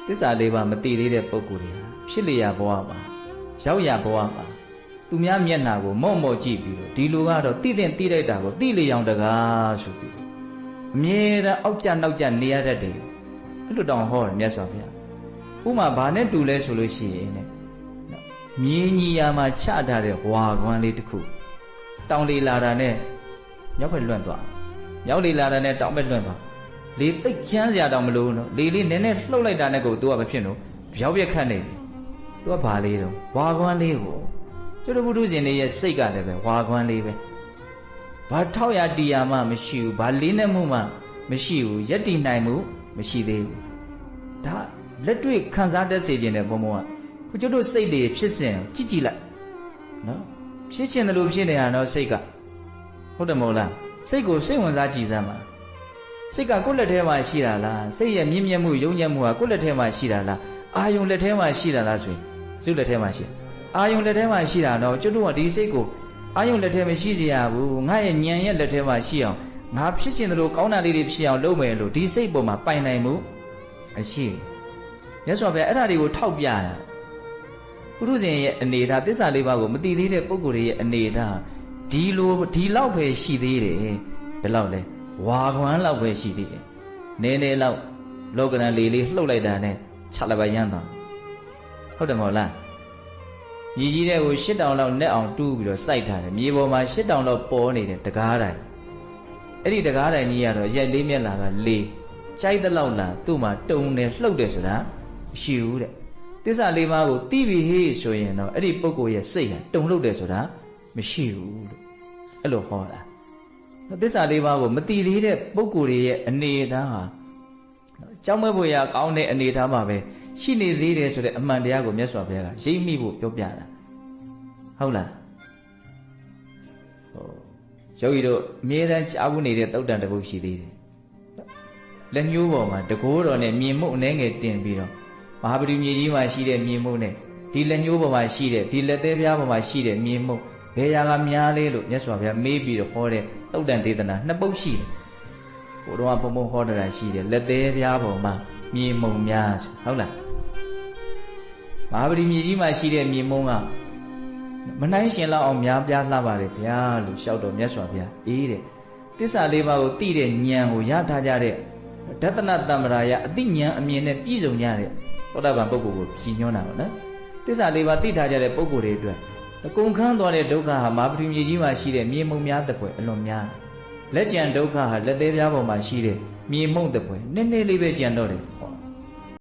သစ္စာလေးပါးမသိသေးတဲ့ပုဂ္ဂိုလ်တွေဟာဖြစ်လျာဘဝမှာရောက်ရဘဝမှာသူများမျက်နှာကိုမော့မော့ကြည့်ပြီးတော့ဒီလိုကတော့တိတဲ့တိလိုက်တာကိုတိလေအောင်တကားဆိုပြီးအမြဲတမ်းအောက်ကျနောက်ကျနေရတတ်တယ်အဲ့လိုတောင်ဟောတယ်မြတ်စွာဘုရားဥမာဘာနဲ့တူလဲဆိုလို့ရှိရင်တဲ့မြင်းကြီးယာမှာချထားတဲ့ဝါကွမ်းလေးတစ်ခုတောင်လေလာတာနဲ့မြောက်ဘက်လွန့်သွားမြောက်လေလာတာနဲ့တောင်ဘက်လွန့်သွားလေသိပ်ချမ်းစရာတောင်မလို့နော်လေလေးနည်းနည်းလှုပ်လိုက်တာနဲ့ကိုသူကမဖြစ်တော့ပြောက်ပြက်ခတ်နေပြီသူကဘာလေးတော့ဝါကွမ်းလေးကိုကျွတ်တို့ဘုဒ္ဓရှင်တွေရဲ့စိတ်ကလည်းပဲဝါကွမ်းလေးပဲဘာထောက်ရတီယာမှမရှိဘူးဘာလေးနဲ့မှုမှမရှိဘူးယက်တီနိုင်မှုမရှိသေးဘူးဒါလက်တွေ့ခံစားတတ်စေခြင်းတဲ့ဘုံဘုံကခုကျွတ်တို့စိတ်တွေဖြစ်စဉ်ကြည့်ကြည့်လိုက်နော်ဖြစ်ခြင်းတယ်လို့ဖြစ်နေတာတော့စိတ်ကဟုတ်တယ်မဟုတ်လားစိတ်ကိုစိတ်ဝင်စားကြည့်စမ်းပါစိတ်ကကိုယ့်လက်ထဲမှာရှိတာလားစိတ်ရဲ့မြင့်မြတ်မှုယုံညံ့မှုဟာကိုယ့်လက်ထဲမှာရှိတာလားအာယုံလက်ထဲမှာရှိတာလားဆိုရင်စိတ်လက်ထဲမှာရှိအာယုံလက်ထဲမှာရှိတာတော့ကျွတ်တို့ကဒီစိတ်ကိုအာယုံလက်ထဲမရှိစေရဘူးငါရဲ့ဉာဏ်ရဲ့လက်ထဲမှာရှိအောင်ငါဖြစ်ခြင်းတယ်လို့ကောင်းတာလေးတွေဖြစ်အောင်လုပ်မယ်လို့ဒီစိတ်ပေါ်မှာပိုင်နိုင်မှုအရှိမြတ်စွာဘုရားအဲ့ဒါတွေကိုထောက်ပြတာပုထုဇဉ်ရဲ့အနေထားသစ္စာလေးပါးကိုမသိသေးတဲ့ပုဂ္ဂိုလ်ရဲ့အနေထားဒီလောက်ပဲရှိသေးတယ်ဘယ်လောက်လဲဝါခွမ်းလောက်ပဲရှိသေးတယ်နည်းနည်းလောက်လောကရန်လေးလှုပ်လိုက်တာနဲ့ခြလက်ပါရမ်းသွားဟုတ်တယ်မဟုတ်လားမြေကြီးတဲ့ကို၈တောင်လောက်နဲ့အောင်တူးပြီးတော့စိုက်ထားတယ်မြေပေါ်မှာ၈တောင်လောက်ပေါ်နေတဲ့တကားတိုင်အဲ့ဒီတကားတိုင်ကြီးကတော့ရိုက်လေးမျက်လာကလေးကြိုက်တဲ့လောက်လားသူ့မှာတုံတယ်လှုပ်တယ်ဆိုတာမရှိဘူးတဲ့သစ္စာလေးပါးကိုသိပြီဟေ့ဆိုရင်တော့အဲ့ဒီပုဂ္ဂိုလ်ရဲ့စိတ်ဟာတုံလှုပ်တယ်ဆိုတာမရှိဘူးလို့အဲ့လိုဟောတာသစ္စာလေးပါးကိုမသိသေးတဲ့ပုဂ္ဂိုလ်ရဲ့အနေအထားဟာကြောက်မဲ့ဖို့ရကောင်းတဲ့အနေအထားမှာပဲရှိနေသေးတယ်ဆိုတဲ့အမှန်တရားကိုမြတ်စွာဘုရားကရိပ်မိဖို့ပြောပြတာဟုတ်လားယောဂီတို့အမြဲတမ်းကြားဘူးနေတဲ့တုတ်တန်တစ်ပုဒ်ရှိသေးတယ်လက်ညှိုးပေါ်မှာတကိုးတော်နဲ့မြင်မှုအနှဲငယ်တင်ပြီးတော့မဟာပရိမြေကြီးမှာရှိတဲ့မြင်မှုနဲ့ဒီလက်ညှိုးပေါ်မှာရှိတဲ့ဒီလက်သေးပြားပေါ်မှာရှိတဲ့မြင်မှုဘယ်ရာကများလဲလို့မြတ်စွာဘုရားမေးပြီးတော့ဟောတဲ့တုတ်တန်ဒေသနာနှစ်ပုဒ်ရှိတယ်ဟိုတော့ဘုံဘုံဟောတာရှိတယ်လက်သေးပြားပေါ်မှာမြင်မှုများဆိုဟုတ်လားမဟာပရိမြေကြီးမှာရှိတဲ့မြင်မှုကမနှိုင်းရှင်လောက်အောင်များပြားလှပါတယ်ဗျာလို့လျှောက်တော်မြတ်စွာဘုရားအေးတဲ့သစ္စာလေးပါးကိုသိတဲ့ဉာဏ်ကိုရထားကြတဲ့ဒသနတမ္ပရာယအသိဉာဏ်အမြင်နဲ့ပြည့်စုံကြတဲ့သောတာပန်ပုဂ္ဂိုလ်ကိုကြည်ညွှန်းတာပေါ့နော်သစ္စာလေးပါးသိထားကြတဲ့ပုဂ္ဂိုလ်တွေအတွက်အကုန်ခန်းသွားတဲ့ဒုက္ခဟာမဟာပရိမြေကြီးမှာရှိတဲ့မြေမှုများတဲ့ဖွယ်အလွန်များလက်ကျန်ဒုက္ခဟာလက်သေးပြားပေါ်မှာရှိတဲ့မြေမှုတဲ့ဖွယ်နည်းနည်းလေးပဲကြံတော့တယ်ဟော